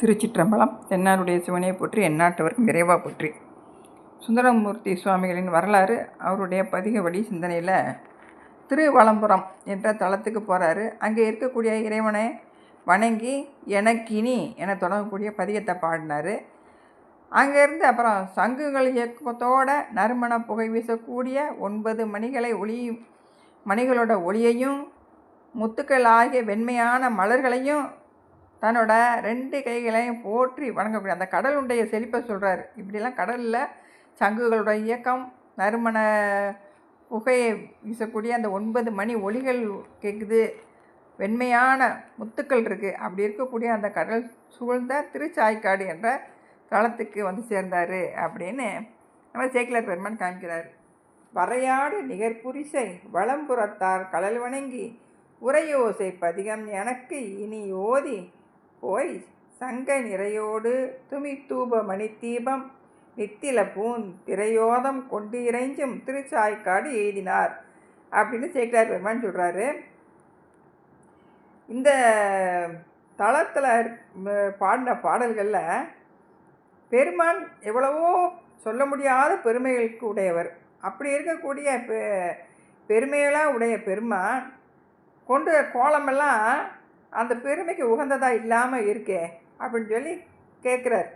திருச்சிற்றம்பலம். தென்னாருடைய சிவனை போற்றி, எந்நாட்டவர்க்கும் இறைவா போற்றி. சுந்தரமூர்த்தி சுவாமிகளின் வரலாறு அவருடைய பதிக வழி சிந்தனையில் திருவலம்புரம் என்ற தலத்துக்கு போகிறாரு. அங்கே இருக்கக்கூடிய இறைவனை வணங்கி எனக்கினி என தொடங்கக்கூடிய பதிகத்தை பாடினார். அங்கேருந்து அப்புறம் சங்குகள் இயக்கத்தோட நறுமண புகை வீசக்கூடிய 9 மணிகளோட ஒளியையும் முத்துக்கள் ஆகிய வெண்மையான மலர்களையும் தன்னோட 2 கைகளையும் போற்றி வணங்கக்கூடிய அந்த கடலுடைய செழிப்பை சொல்கிறார். இப்படிலாம் கடலில் சங்குகளோட இயக்கம், நறுமண புகையை வீசக்கூடிய அந்த 9 ஒளிகள் கேட்குது, வெண்மையான முத்துக்கள் இருக்குது. அப்படி இருக்கக்கூடிய அந்த கடல் சூழ்ந்த திருச்சாய்க்காடு என்ற தளத்துக்கு வந்து சேர்ந்தார் அப்படின்னு நம்ம சேக்கிழார் பெருமான் காமிக்கிறார். வரையாடு நிகர்புரிசை வளம்புறத்தார் கடல் வணங்கி உரையோசை பதிகம் எனக்கு இனி ஓதி போய் சங்க நிறையோடு துமித்தூப மணித்தீபம் நித்தில திரையோதம் கொண்டு இறைஞ்சும் திருச்சாய்க்காடு எய்தினார் அப்படின்னு சேக்கிழார் பெருமான் சொல்கிறாரு. இந்த தளத்தில் பாடின பாடல்களில் பெருமான் எவ்வளவோ சொல்ல முடியாத பெருமைகளுக்கு உடையவர். அப்படி இருக்கக்கூடிய பெருமைகளாக உடைய பெருமான் கொண்டு கோலமெல்லாம் அந்த பெருமைக்கு உகந்ததாக இல்லாமல் இருக்கே அப்படின்னு சொல்லி கேட்குறார்.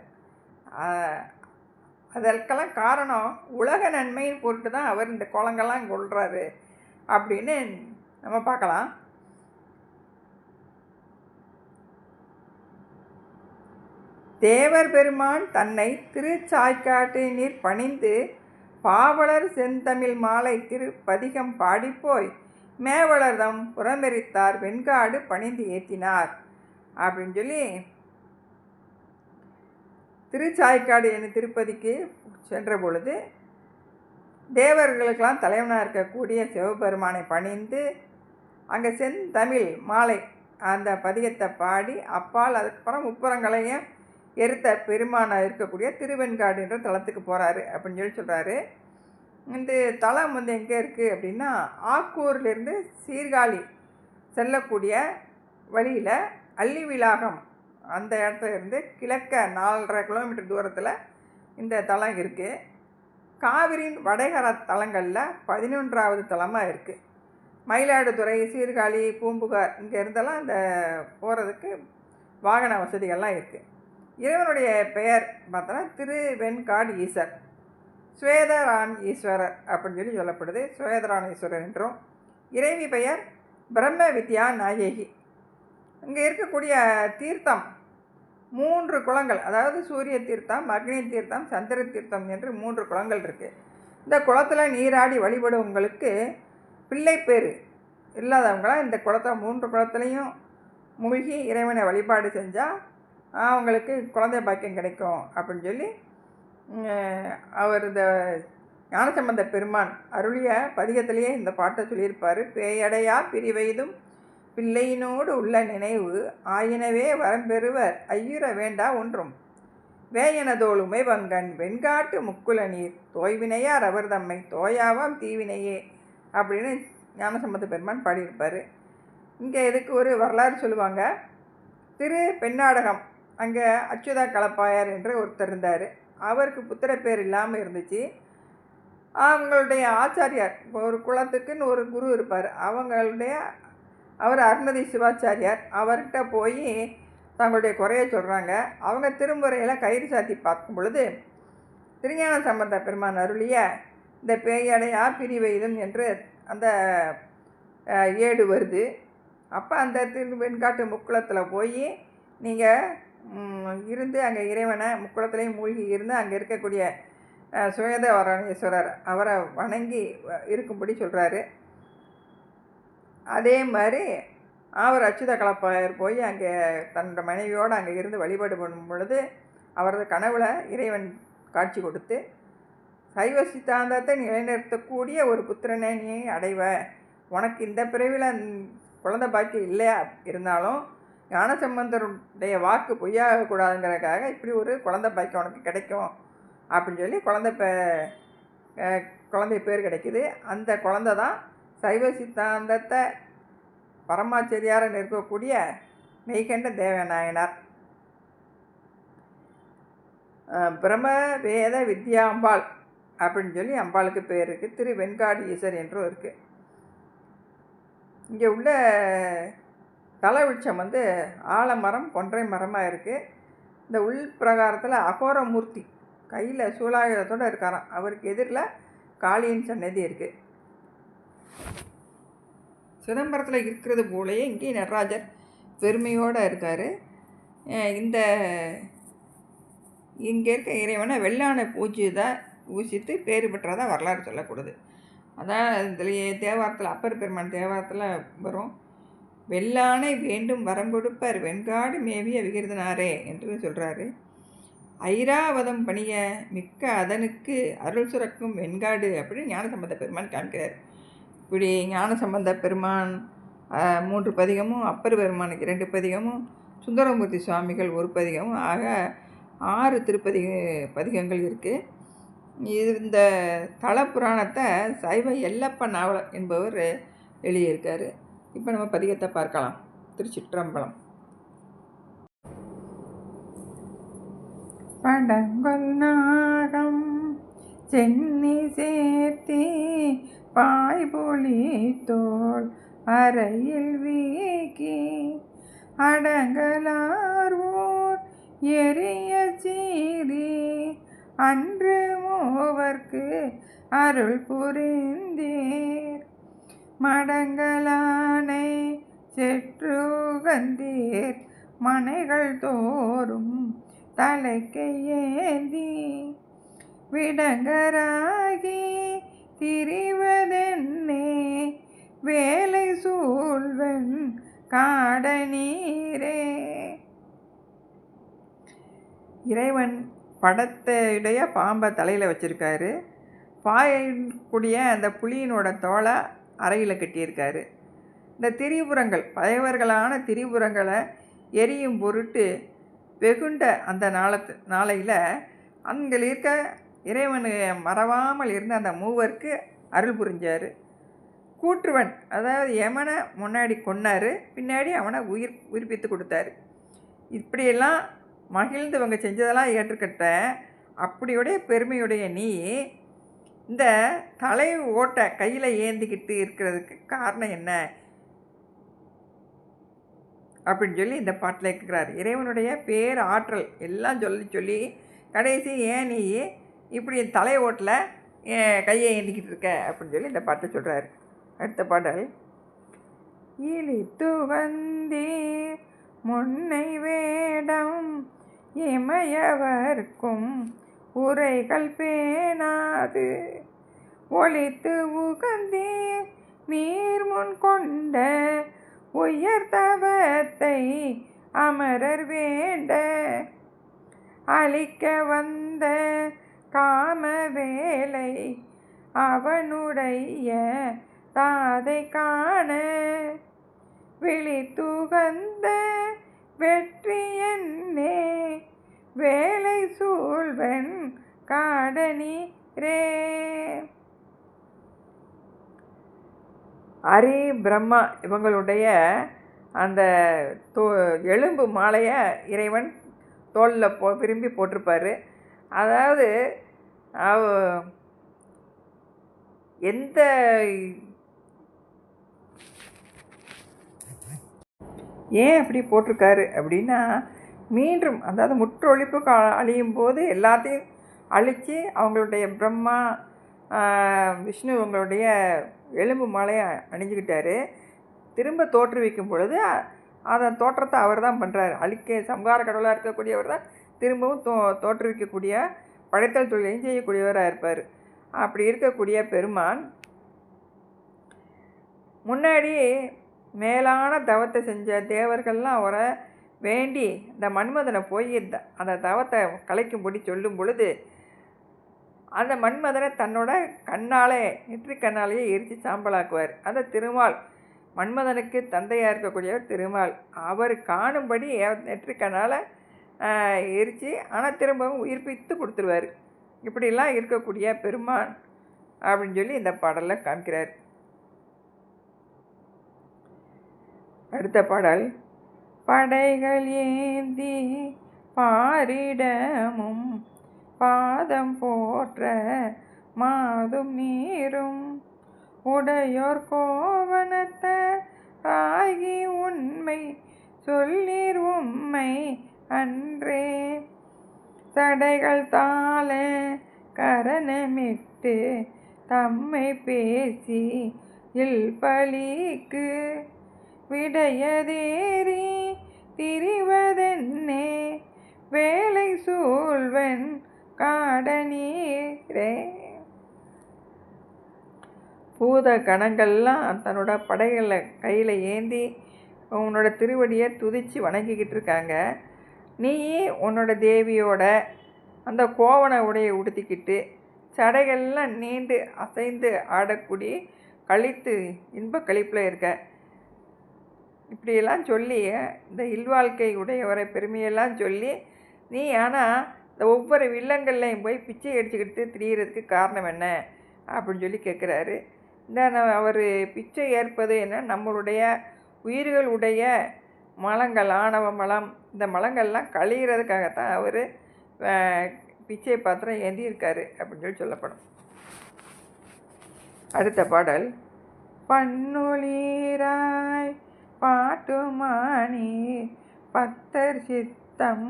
அதற்கெல்லாம் காரணம் உலக நன்மையின் பொருட்டு தான் அவர் இந்த கோலங்கள்லாம் கொள்கிறாரு அப்படின்னு நம்ம பார்க்கலாம். தேவர் பெருமான் தன்னை திருச்சாய்க்காட்டு நீர் பணிந்து பாவலர் செந்தமிழ் மாலை திருப்பதிகம் பாடிப்போய் மேவலர்தம் புறமெரித்தார் வெண்காடு பணிந்து ஏற்றினார் அப்படின்னு சொல்லி திருச்சாய்க்காடு என்னும் திருப்பதிக்கு சென்ற பொழுது தேவர்களுக்கெல்லாம் தலைவனாக இருக்கக்கூடிய சிவபெருமானை பணிந்து அங்கே செந்தமிழ் மாலை அந்த பதிகத்தை பாடி அப்பால் அதுக்கப்புறம் முப்புறங்களையும் எரித்த பெருமானாக இருக்கக்கூடிய திருவெண்காடு என்ற தலத்துக்கு போகிறாரு அப்படின்னு சொல்லி சொல்கிறாரு. இந்த தலம் வந்து எங்கே இருக்குது அப்படின்னா, ஆக்கூர்லேருந்து சீர்காழி செல்லக்கூடிய வழியில் அள்ளிவிளாகம் அந்த இடத்துல இருந்து கிழக்க 4.5 கிலோமீட்டர் தூரத்தில் இந்த தலம் இருக்குது. காவிரியின் வடகர தலங்களில் 11வது தலமாக இருக்குது. மயிலாடுதுறை, சீர்காழி, பூம்புகார் இங்கே இருந்தெல்லாம் இந்த போகிறதுக்கு வாகன வசதிகள்லாம் இருக்குது. இறைவனுடைய பெயர் பார்த்தோன்னா திருவெண்காடு ஈசர், சுவேதரான் ஈஸ்வரர் அப்படின்னு சொல்லி சொல்லப்படுது. சுவேதரான் ஈஸ்வரர் என்றும். இறைவி பெயர் பிரம்ம வித்யா நாயகி. இங்கே இருக்கக்கூடிய தீர்த்தம் 3 குளங்கள், அதாவது சூரிய தீர்த்தம், அக்னி தீர்த்தம், சந்திர தீர்த்தம் என்று 3 குளங்கள் இருக்குது. இந்த குளத்தில் நீராடி வழிபடுவங்களுக்கு பிள்ளை பேர் இல்லாதவங்களாம் இந்த குளத்தை 3 குளத்துலையும் மூழ்கி இறைவனை வழிபாடு செஞ்சால் அவங்களுக்கு குழந்தை பாக்கியம் கிடைக்கும் அப்படின்னு சொல்லி அவர் இந்த ஞானசம்பந்த பெருமான் அருளிய பதிகத்திலேயே இந்த பாட்டை சொல்லியிருப்பார். பேயடையா பிரிவெய்தும் பிள்ளையினோடு உள்ள நினைவு ஆயினவே வரம்பெறுவர் ஐயுற வேண்டா ஒன்றும் வேயனதோளுமை வங்கன் வெண்காட்டு முக்குல நீர் தோய்வினையார் அவர் தம்மை தோயாவாம் தீவினையே அப்படின்னு ஞானசம்பந்த பெருமான் பாடியிருப்பார். இங்கே இதுக்கு ஒரு வரலாறு சொல்லுவாங்க. திரு பெண்ணாடகம் அங்கே அச்சுதா கலப்பாயார் என்று ஒருத்தர் இருந்தார். அவருக்கு புத்திர பேர் இல்லாமல் இருந்துச்சு. அவங்களுடைய ஆச்சாரியார், ஒரு குலத்துக்குன்னு ஒரு குரு இருப்பார், அவர் அருணதி சிவாச்சாரியார். அவர்கிட்ட போய் தங்களுடைய குறைய சொல்கிறாங்க. அவங்க திருமுறையில் கயிறு சாத்தி பார்க்கும் பொழுது திருஞான சம்பந்த பெருமான் அருளிய இந்த பேயடையா பிரிவெய்தும் என்று அந்த ஏடு வருது. அப்போ அந்த திருவெண்காட்டு முக்குளத்தில் போய் நீங்கள் இருந்து அங்கே இறைவனை முக்குளத்துலேயும் மூழ்கி இருந்து அங்கே இருக்கக்கூடிய சுவேதவரணீஸ்வரர் அவரை வணங்கி இருக்கும்படி சொல்கிறாரு. அதே மாதிரி அவர் அச்சுத கலப்பாயர் போய் அங்கே தன்னோட மனைவியோடு அங்கே இருந்து வழிபாடு பண்ணும் பொழுது அவரது கனவுல இறைவன் காட்சி கொடுத்து சைவ சித்தாந்தத்தை நிலைநிறுத்தக்கூடிய ஒரு புத்திரனை நீ அடைவ, உனக்கு இந்த பிறவியில் குழந்தை பாக்கி இல்லையா இருந்தாலும் ஞானசம்பந்தருடைய வாக்கு பொய்யாகக்கூடாதுங்கிறதுக்காக இப்படி ஒரு குழந்தை பாக்கியம் உனக்கு கிடைக்கும் அப்படின்னு சொல்லி குழந்தை பேர் கிடைக்குது. அந்த குழந்தை தான் சைவ சித்தாந்தத்தை பரமாச்சரியார நிற்கக்கூடிய மெய்கண்ட தேவநாயனார். பிரம வேத வித்யாம்பாள் அப்படின்னு சொல்லி அம்பாளுக்கு பேர் இருக்குது. திரு வெண்காடு ஈசர் என்றும் இருக்குது. இங்கே உள்ள தலவிருட்சம் ஆலமரம் கொன்றை மரமாக இருக்குது. இந்த உள் பிரகாரத்தில் அகோரமூர்த்தி கையில் சூலாயுதத்தோடு இருக்காராம். அவருக்கு எதிரில் காளியின் சன்னதி இருக்குது. சிதம்பரத்தில் இருக்கிறது போலயே இங்கே நடராஜர் பெருமையோடு இருக்கார். இங்கே இருக்க இறைவனை வெள்ளானை பூஜித்து பேறு பெற்றதாக வரலாறு சொல்லக்கூடாது. அதான் இதுலேயே தேவாரத்தில் அப்பர் பெருமான் தேவாரத்தில் வரும், வெள்ளானை வேண்டும் வரம் கொடுப்பர் வெண்காடு மேவிய விகிர்தனாரே என்று சொல்கிறாரு. ஐராவதம் பணிய மிக்க அதனுக்கு அருள் சுரக்கும் வெண்காடு அப்படின்னு ஞானசம்பந்த பெருமான் காமிக்கிறார். இப்படி ஞானசம்பந்த பெருமான் 3 பதிகமும், அப்பர் பெருமானுக்கு 2 பதிகமும், சுந்தரமூர்த்தி சுவாமிகள் 1 பதிகமும் ஆக 6 பதிகங்கள் இருக்குது. இந்த தல புராணத்தை சைவ எல்லப்ப நாவலர் என்பவர் எழுதியிருக்கார். இப்போ நம்ம பதிகத்தை பார்க்கலாம். திருச்சிற்றம்பலம். படங்கொல் நாகம் சென்னி சேர்த்தி பாய்பொழி தோல் அறையில் வீக்கி அடங்கலார்வோர் எரிய சீரி அன்று மூவர்க்கு அருள் புரிந்தீர் மடங்கலானை செற்றுகந்தீர் மனைகள் தோறும் தலைக்கு ஏந்தி விடங்கராகி திரிவதென்னே வேலை சூழ்வன் காடநீரே. இறைவன் படத்தையுடைய பாம்பை தலையில் வச்சுருக்காரு. பாயக்கூடிய அந்த புலியினோட தோலை அறையில் கட்டியிருக்காரு. இந்த திரிபுரங்கள் பகைவர்களான திரிபுரங்களை எரியும் பொருட்டு வெகுண்ட அந்த நாளையில் அங்கே இருக்க இறைவனு மறவாமல் இருந்த அந்த மூவருக்கு அருள் புரிஞ்சார். கூற்றுவன் அதாவது யமனை முன்னாடி கொன்னார், பின்னாடி அவனை உயிர்ப்பித்து கொடுத்தாரு. இப்படியெல்லாம் மகிழ்ந்து இவங்க செஞ்சதெல்லாம் ஏற்றுக்கிட்ட அப்படியுடைய பெருமையுடைய நீ இந்த தலை ஓட்டை கையில் ஏந்திக்கிட்டு இருக்கிறதுக்கு காரணம் என்ன அப்படின்னு சொல்லி இந்த பாட்டில் இருக்கிறார். இறைவனுடைய பேர் ஆற்றல் எல்லாம் சொல்லி கடைசி ஏன் நீ இப்படி தலை ஓட்டில் கையை ஏந்திக்கிட்டு இருக்க அப்படின்னு சொல்லி இந்த பாட்டை சொல்கிறார். அடுத்த பாடல். இழித்து வந்தீர் முன்னை வேடம் இமையவர்க்கும் உரைகள் பேணாது ஒளித்து உகந்தீர் நீர் முன் கொண்ட உயர்தவத்தை அமரர் வேண்ட அழிக்க வந்த காம வேலை அவனுடைய தாதை காண விழித்துகந்த வெற்றி என்னே வேலை சூழ்வன் காடநீரே. ஹரி பிரம்மா இவங்களுடைய அந்த எலும்பு மாலையை இறைவன் தோளில் விரும்பி போட்டிருப்பார். அதாவது எந்த ஏன் அப்படி போட்டிருக்காரு அப்படின்னா, மீண்டும் அதாவது முற்றொழிப்பு அழியும் போது எல்லாத்தையும் அழித்து அவங்களுடைய பிரம்மா விஷ்ணு இவங்களுடைய எலும்பு மாலையை அணிஞ்சுக்கிட்டாரு. திரும்ப தோற்றுவிக்கும் பொழுது அதன் தோற்றத்தை அவர் தான் பண்ணுறாரு. அழிக்க சம்ஹார கடவுளாக இருக்கக்கூடியவர் தான் திரும்பவும் தோற்றுவிக்கக்கூடிய படைத்தல் தொழிலையும் செய்யக்கூடியவராக இருப்பார். அப்படி இருக்கக்கூடிய பெருமான் முன்னாடி மேலான தவத்தை செஞ்ச தேவர்கள்லாம் அவரை வேண்டி இந்த மன்மதனை போய் அந்த தவத்தை கலைக்கும்படி சொல்லும் பொழுது அந்த மன்மதனை தன்னோட கண்ணாலே நெற்றி கண்ணாலேயே எரித்து சாம்பலாக்குவார். அந்த திருமால் மன்மதனுக்கு தந்தையாக இருக்கக்கூடியவர் திருமால். அவர் காணும்படி நெற்றி கண்ணால் எரித்து ஆனால் திரும்பவும் உயிர்ப்பித்து கொடுத்துருவார். இப்படிலாம் இருக்கக்கூடிய பெருமான் அப்படின்னு சொல்லி இந்த பாடலில் காமிக்கிறார். அடுத்த பாடல். படைகள் ஏந்தி பாரிடமும் பாதம் போற்ற மாதும் நீரும் உடையோர் கோவணத்த ஆகி உண்மை சொல்லீர் உம்மை அன்றே. தடைகள் தாள கரணமிட்டு தம்மை பேசி இல்பலிக்கு விடையதேறி திரிவதென்னே வேலை சூழ்வன் காடநீரே. பூத கணங்கள்லாம் தன்னோட படைகளை கையில் ஏந்தி உன்னோட திருவடியை துதித்து வணங்கிக்கிட்டு இருக்காங்க. நீயே உன்னோட தேவியோட அந்த கோவண உடையை உடுத்திக்கிட்டு சடைகள்லாம் நீண்டு அசைந்து ஆடக்கூடிய கழித்து இன்ப கழிப்பில் இருக்க. இப்படியெல்லாம் சொல்லி இந்த இல்வாழ்க்கை உடையவரை பெருமையெல்லாம் சொல்லி நீ ஆனால் இந்த ஒவ்வொரு வில்லங்கள்லையும் போய் பிச்சை அடிச்சுக்கிட்டு திரியிறதுக்கு காரணம் என்ன அப்படின்னு சொல்லி கேட்குறாரு. இந்த அவர் பிச்சை ஏற்பது என்ன, நம்மளுடைய உயிர்களுடைய மலங்கள், ஆணவ மலம், இந்த மலங்கள்லாம் கழிகிறதுக்காகத்தான் அவர் பிச்சை பாத்திரம் ஏந்தியிருக்காரு அப்படின்னு சொல்லி சொல்லப்படும். அடுத்த பாடல். பன்னொழிராய் பாட்டுமானி பத்தர் சித்தம்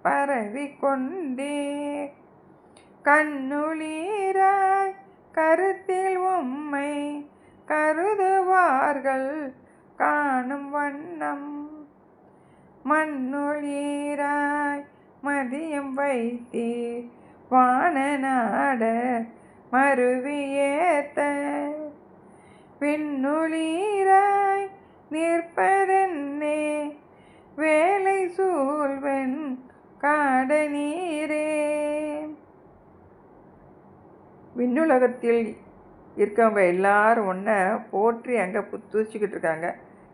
பரவி கொண்டே கண்ணுளீராய் கருத்தில் உம்மை கருதுவார்கள் காணும் வண்ணம் மண்ணொளீராய் மதியம் வைத்தீர் வானநாட மருவியேத்த விண்ணுளீராய் நிற்பதென்னே வேலை சூழ்வென் காடநீரே. விண்ணுலகத்தில் இருக்கவங்க எல்லாரும் ஒன்றை போற்றி அங்கே தூச்சிக்கிட்டு இருக்காங்க.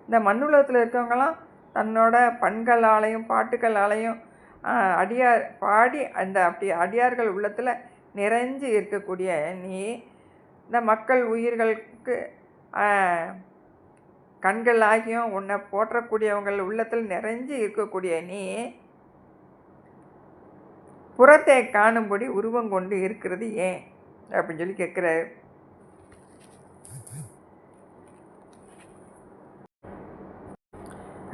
இந்த மண்ணுலகத்தில் இருக்கவங்களாம் தன்னோட பண்களாலையும் பாட்டுக்களாலையும் அடியார் பாடி அந்த அப்படி அடியார்கள் உள்ளத்தில் நிறைஞ்சு இருக்கக்கூடிய நீ, இந்த மக்கள் உயிர்களுக்கு கண்களாகியும் உன்னை போற்றக்கூடியவங்கள் உள்ளத்தில் நிறைஞ்சு இருக்கக்கூடிய நீ புறத்தை காணும்படி உருவம் கொண்டு இருக்கிறது ஏன் அப்படின்னு சொல்லி கேட்குறாரு.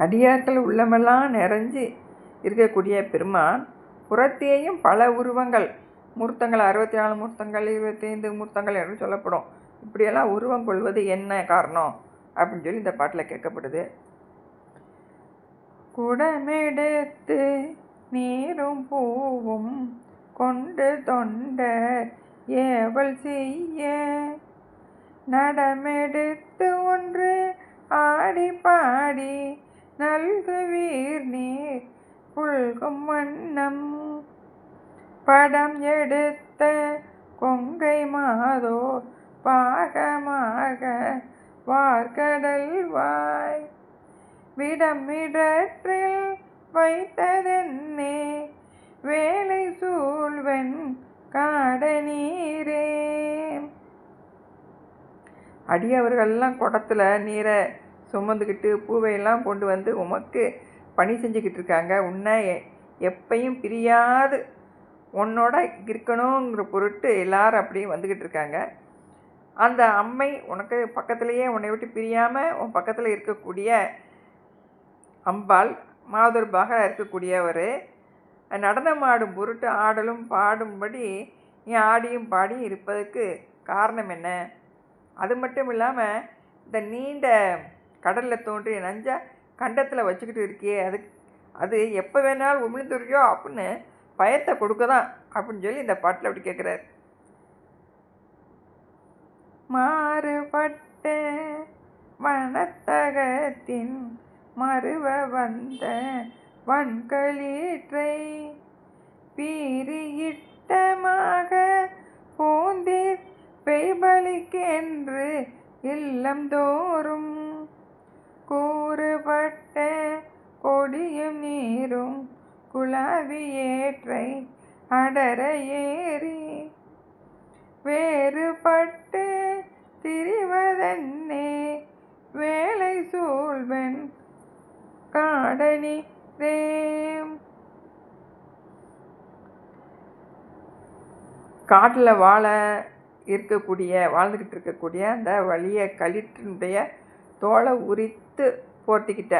அடியார்கள் உள்ளமெல்லாம் நிறைஞ்சு இருக்கக்கூடிய பெருமான் புறத்தேயும் பல உருவங்கள், மூர்த்தங்கள், 64 மூர்த்தங்கள், 25 மூர்த்தங்கள் என்று சொல்லப்படும். இப்படியெல்லாம் உருவம் கொள்வது என்ன காரணம் அப்படின்னு சொல்லி இந்த பாட்டில் கேட்கப்படுது. குடமெடுத்து நீரும் பூவும் கொண்டு தொண்டர் ஏவல் செய்ய நடமெடுத்து ஒன்று ஆடி பாடி நல்குவீர் நீர் புல்கும் வண்ணம் படம் எடுத்த கொங்கை மாதோ பாகமாக வார்கடல் வாய் விடமிடற்றில் வைத்ததென்னே வேலை சூழ்வென் காடநீரே. அடியவர்கள்லாம் குடத்தில் நீரை சுமந்துக்கிட்டு பூவையெல்லாம் கொண்டு வந்து உமக்கு பணி செஞ்சுக்கிட்டு இருக்காங்க. உன்னை எப்பையும் பிரியாது உன்னோட இருக்கணுங்கிற பொருட்டு எல்லாரும் அப்படியே வந்துக்கிட்டு இருக்காங்க. அந்த அம்மை உனக்கு பக்கத்துலேயே உன்னை விட்டு பிரியாமல் உன் பக்கத்தில் இருக்கக்கூடிய அம்பாள் மாதுர்பாக இருக்கக்கூடியவர் நடனமாடும் பொருட்டு ஆடலும் பாடும்படி நீ ஆடியும் பாடியும் இருப்பதற்கு காரணம் என்ன? அது மட்டும் இல்லாமல் இந்த நீண்ட கடலில் தோன்றிய நஞ்சா கண்டத்தில் வச்சுக்கிட்டு இருக்கியே, அது எப்போ வேணாலும் உமிழ்ந்துருக்கியோ அப்படின்னு பயத்தை கொடுக்க தான் அப்படின்னு சொல்லி இந்த பாட்டில் அப்படி கேட்குறாரு. மாறுபட்ட வனத்தகத்தின் மறுவ வந்த வன்களீற்றை பீரியிட்டமாக பூந்தீர் பெய்பலிக்கென்று இல்லம் தோறும் கூறுபட்ட கொடியும் நீரும் குலாவியேற்றை அடர ஏறி வேறுபட்டு திரிவதென்னே வேலை சூழ்வென் காடநீரே. காட்டில் வாழ்ந்துக்கிட்டு இருக்கக்கூடிய அந்த வலிய களிற்றினுடைய தோலை உரித்து போர்த்திக்கிட்ட.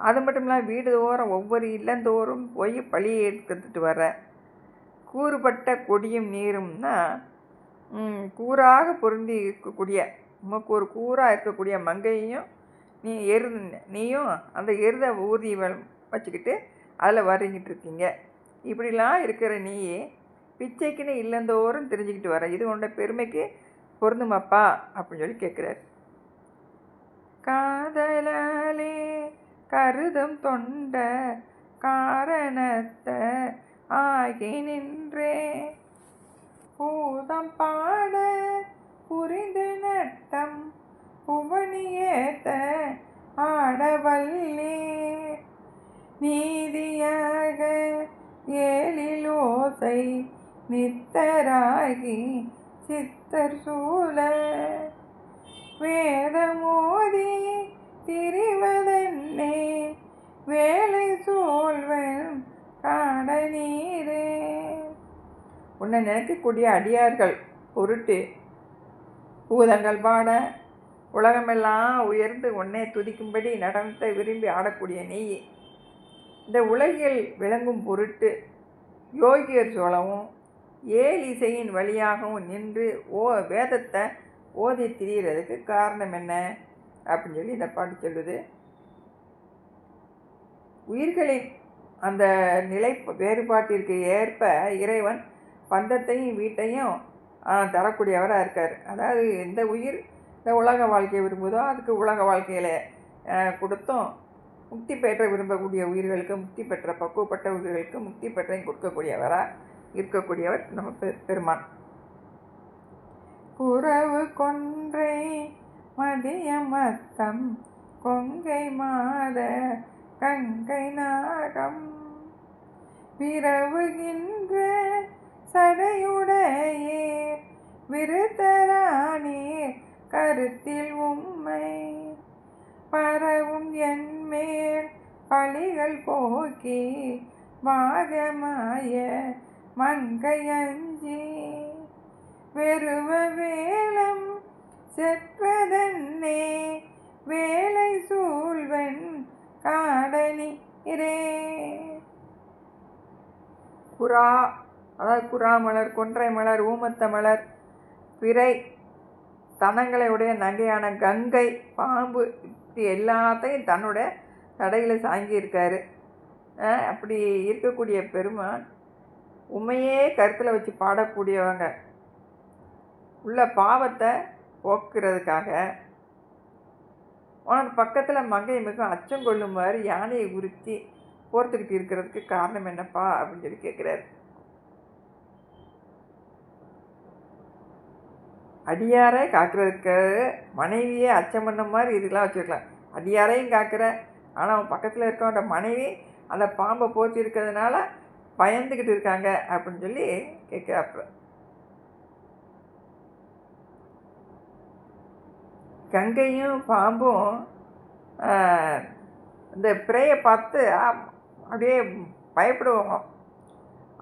அது மட்டும் இல்லாமல் வீடு தோறும் ஒவ்வொரு இல்லந்தோறும் போய் பழி எடுத்துட்டு வர கூறுபட்ட கொடியும் நீரும்னா கூறாக பொருந்தி இருக்கக்கூடிய உமக்கு ஒரு கூறாக இருக்கக்கூடிய மங்கையையும் நீயும் அந்த எருதை ஊர்தி வச்சுக்கிட்டு அதில் வரைஞ்சிட்டு இருக்கீங்க. இப்படிலாம் இருக்கிற நீயே பிச்சைக்குன்னு இல்லந்தோறும் தெரிஞ்சுக்கிட்டு வர, இது உன்னோட பெருமைக்கு பொருந்துமாப்பா அப்படின்னு சொல்லி கேட்குறாரு. காதலாலே கருதும் தொண்ட காரணத்தை ஆகி நின்றே பூதம் பாட புரிந்து நட்டம் புவனியேத்த ஆடவல்லே நீதியாக ஏழிலோசை நித்தராகி சித்தர் சூழ வேதமோதி திரிவதென்னே வேலை சூழ்வன் காட நீரே. உன்னை நினைக்கக்கூடிய அடியார்கள் பொருட்டு பூதங்கள் பாட உலகமெல்லாம் உயர்ந்து உன்னை துதிக்கும்படி நடனத்தை விரும்பி ஆடக்கூடிய நீ இந்த உலகில் விளங்கும் பொருட்டு யோகியர் சோழவும் ஏழு இசையின் வழியாகவும் நின்று வேதத்தை ஓதி திரிகிறதுக்கு காரணம் என்ன அப்படின்னு சொல்லி இந்த பாட்டு சொல்லுது. உயிர்களின் அந்த நிலை வேறுபாட்டிற்கு ஏற்ப இறைவன் பந்தத்தையும் வீட்டையும் தரக்கூடியவராக இருக்கார். அதாவது எந்த உயிர் இந்த உலக வாழ்க்கையை விரும்புதோ அதுக்கு உலக வாழ்க்கையில் கொடுத்தும், முக்தி பெற்ற விரும்பக்கூடிய உயிர்களுக்கு, முக்தி பெற்ற பக்குவப்பட்ட உயிர்களுக்கு முக்தி பெற்றையும் கொடுக்கக்கூடியவராக இருக்கக்கூடியவர் நம்ம பெருமான். குறவு கொன்றை மதியமத்தம் கொங்கை மாத கங்கை நாகம் விரவுகின்ற சடையுடையே விருத்தரானீர் கருத்தில் உம்மை பரவும் என்மேல் பழிகள் போக்கி பாகமாய மங்கையஞ்சி வெறுவ வேலம் செற்றதன்னே வேலை சூழ்வன் காடனிரே. குரா, அதாவது குரா மலர், கொன்றை மலர், ஊமத்த மலர், பிறை தனங்களை உடைய நகையான கங்கை, பாம்பு, இப்படி எல்லாத்தையும் தன்னுடைய தடையில் சாங்கியிருக்காரு. அப்படி இருக்கக்கூடிய பெருமான் உண்மையே கருத்தில் வச்சு பாடக்கூடியவங்க உள்ள பாவத்தை போக்குறதுக்காக உனக்கு பக்கத்தில் மங்கை மிகவும் அச்சம் கொள்ளுமாறு யானையை உரித்து போர்த்துக்கிட்டு இருக்கிறதுக்கு காரணம் என்னப்பா அப்படின்னு சொல்லி கேட்குறாரு. அடியாரை காக்கிறதுக்கு மனைவியே அச்சம் பண்ண மாதிரி இதெல்லாம் வச்சுருக்கலாம். அடியாரையும் காக்கிற, ஆனால் அவன் பக்கத்தில் இருக்கவன்ட மனைவி அந்த பாம்பை போச்சு இருக்கிறதுனால பயந்துக்கிட்டு இருக்காங்க அப்படின்னு சொல்லி கேட்குறாப்புல. கங்கையும் பாம்பும் இந்த பிறையை பார்த்து அப்படியே பயப்படுவாங்க.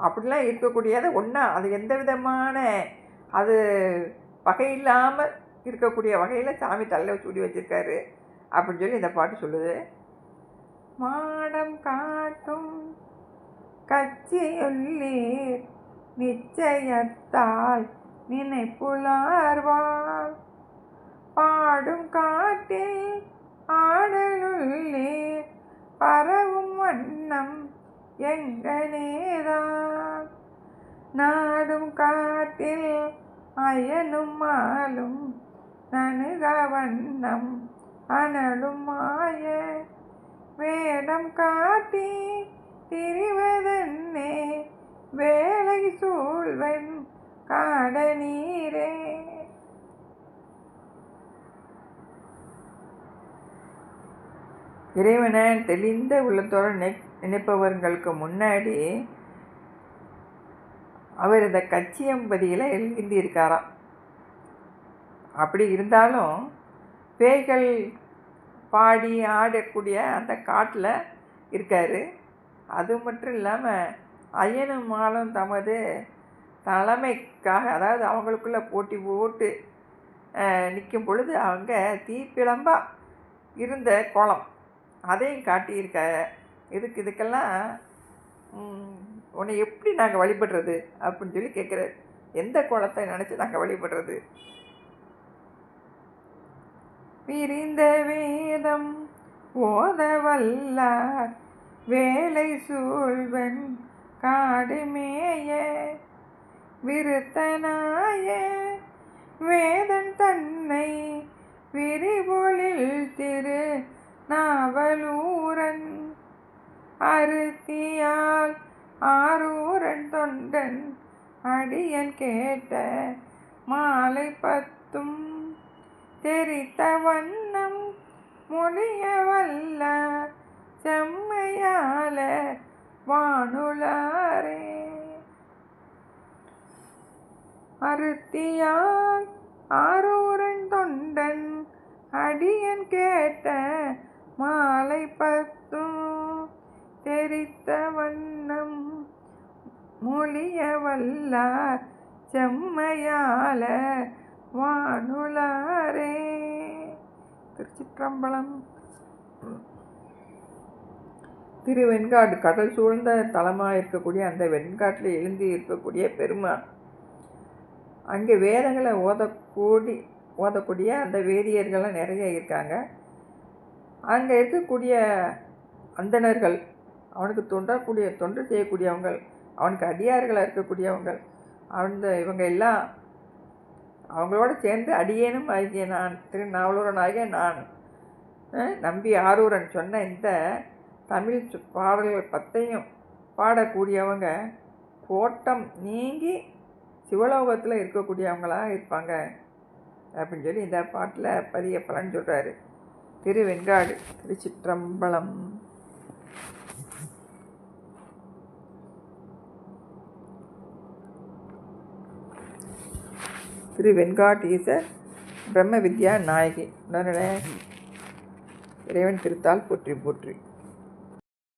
அப்படிலாம் இருக்கக்கூடியது ஒன்றா, அது எந்த விதமான அது வகை இல்லாமல் இருக்கக்கூடிய வகையில் சாமி தலையில் சூடி வச்சுருக்காரு அப்படின்னு சொல்லி இந்த பாட்டு சொல்லுது. மாடம் காட்டும் கட்சியுள்ளீர் நிச்சயத்தால் நினைப்புலார்வாள் பாடும் காட்டில் ஆடலுள்ளீர் பரவும் வண்ணம் எங்கனேதான் நாடும் காட்டில் அயனும் மாலும் நனுக வண்ணம் அனலும் மாய வேடம் காட்டி திரிவதன்னே வேலை சூழ்வன் காட நீரே. இறைவனை தெளிந்த உள்ளத்தோடு நினைப்பவர்களுக்கு முன்னாடி அவர் இந்த கச்சியம்பதியில் எழுந்திருக்காராம். அப்படி இருந்தாலும் பேய்கள் பாடி ஆடக்கூடிய அந்த காட்டில் இருக்கார். அது மட்டும் இல்லாமல் அயனும் மாலும் தமது தலைமைக்காக, அதாவது அவங்களுக்குள்ள போட்டி போட்டு நிற்கும் பொழுது அவங்க தீப்பிழம்பாக இருந்த கோலம் அதையும் காட்டியிருக்க. இதுக்கெல்லாம் உன்னை எப்படி நாங்கள் வழிபடுறது அப்படின்னு சொல்லி கேட்குறாரு. எந்த கோலத்தை நினச்சி நாங்கள் வழிபடுறது? பிரிந்த வேதம் ஓத வல்லார் வேலை சூழ்வன் காடுமேய விருத்தனாய வேதன் தன்னை விரிபொழில் திரு நாவலூரன் அருத்தியால் ஆரூரன் தொண்டன் அடியன் கேட்ட மாலை 10 தெரித்த வண்ணம் மொழிய வல்ல செம்மையால வானுளாரே. அருத்தியால் ஆரூரன் தொண்டன் அடியன் கேட்ட மாலை 10 தெரித்த வண்ணம் மொழிய வல்லார் செம்மையால வானுளாரே. திருச்சிற்றம்பலம். திருவெண்காடு கடல் சூழ்ந்த தலமாக இருக்கக்கூடிய அந்த வெண்காட்டில் எழுந்து இருக்கக்கூடிய பெருமான். அங்கே வேதங்களை ஓதக்கூடிய அந்த வேதியர்கள்லாம் நிறைய இருக்காங்க. அங்கே இருக்கக்கூடிய அந்தணர்கள், அவனுக்கு தொண்டு செய்யக்கூடியவங்க, அவனுக்கு அடியார்களாக இருக்கக்கூடியவங்க, இவங்க எல்லாம் அவங்களோட சேர்ந்து அடியேனும் ஆகிய நான், திருநாவலூரன் ஆகிய நான், நம்பி ஆரூரன் சொன்ன இந்த தமிழ் பாடல்கள் 10 பாடக்கூடியவங்க கோட்டம் நீங்கி சிவலோகத்தில் இருக்கக்கூடியவங்களாக இருப்பாங்க அப்படின்னு சொல்லி இந்த பாட்டில் பதிய பலன் சொல்கிறாரு. திருவெண்காடு. திருச்சிற்றம்பலம். திருவெண்காட்டீசர் பிரம்ம வித்யா நாயகி. உடனே இறைவன் திருத்தால் போற்றி போற்றி.